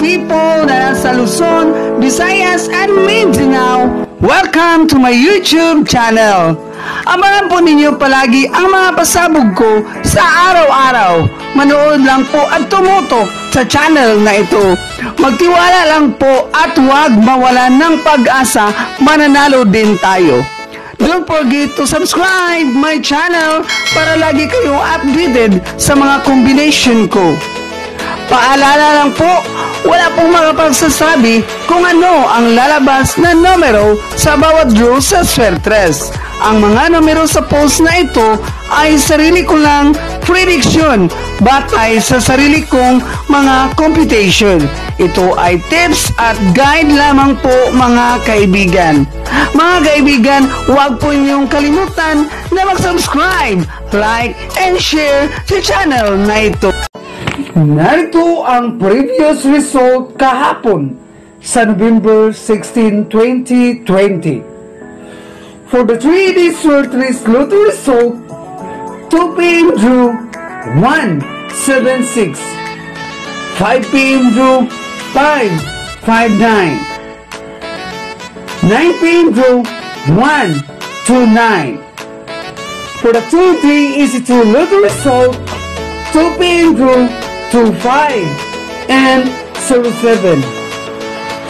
people na nasa Luzon, Visayas, and Mindanao. Welcome to my YouTube channel. Abangan po ninyo palagi ang mga pasabog ko sa araw-araw. Manood lang po at tumutok sa channel na ito. Magtiwala lang po at huwag mawalan ng pag-asa, mananalo din tayo. Don't forget to subscribe my channel para lagi kayong updated sa mga combination ko. Paalala lang po, wala pong makapagsasabi kung ano ang lalabas na numero sa bawat draw sa Swertres. Ang mga numero sa post na ito ay sarili ko lang prediction batay sa sarili kong mga computation. Ito ay tips at guide lamang po mga kaibigan. Mga kaibigan, huwag po niyong kalimutan na mag-subscribe, like, and share sa channel na ito. Narito ang previous result kahapon sa November 16, 2020. For the 3D Swertres Lotto result, 2 p.m. drew 176, 5 p.m. drew 559, 9 p.m. drew 129. For the 2D Easy 2 Lotto result, 2 p.m. drew 25 and 07,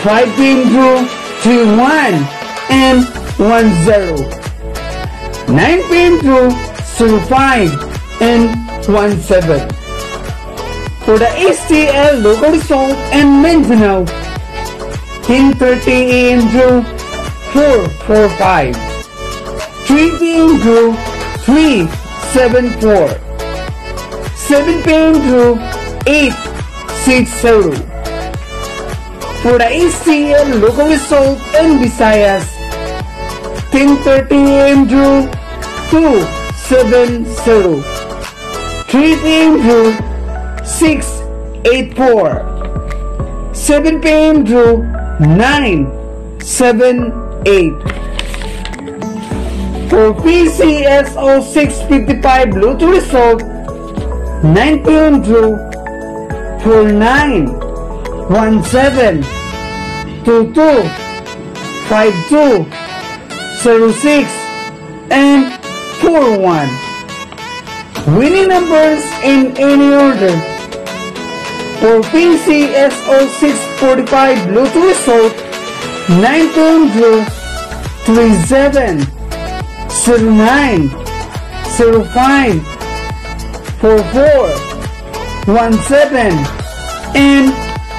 5 p.m. drew 31 and 10, 9 p.m. drew 05 and 17. For the STL local result and Mindanao, 10:30 a.m. drew 445, 3 p.m. drew 374, 7 p.m. drew 860. For the STL local result and Visayas, 10:30 a.m. drew 270, 3 p.m. drew 684, 7 p.m. drew 978. For PCSO 655 Lotto result, 9 p.m. drew 49, 17, 22, 52, 06, and 41. Winning numbers in any order. For PCSO 645 Lotto result, 9 p.m. drew 37, 09, 05, 44, 17, and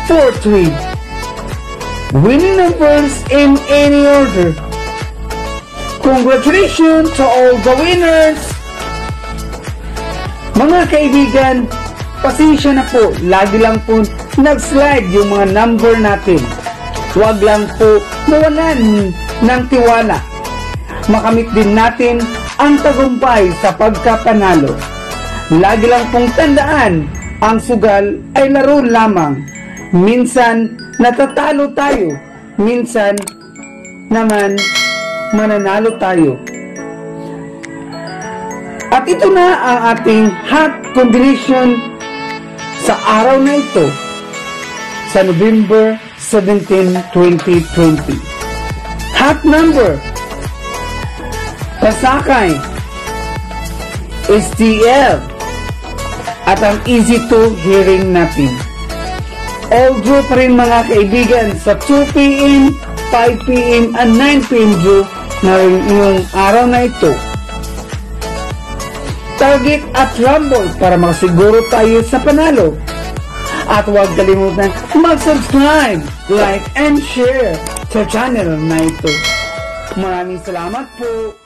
43. Winning numbers in any order. Congratulations to all the winners! Mga kaibigan, pasensya na po, lagi lang po nag-slide yung mga number natin. Huwag lang po mawalan ng tiwala. Makamit din natin ang tagumpay sa pagkapanalo. Lagi lang pong tandaan, ang sugal ay laro lamang. Minsan natatalo tayo, minsan naman mananalo tayo. At ito na ang ating hot combination sa araw na ito sa November 17, 2020. Hot number Pasakay, STL, at ang easy to hearing natin. All draw pa rin mga kaibigan sa 2 p.m., 5 p.m. and 9 p.m. draw na rin yung araw na ito. Target at rumble para makasiguro tayo sa panalo. At huwag kalimutan mag-subscribe, like, and share sa channel na ito. Maraming salamat po.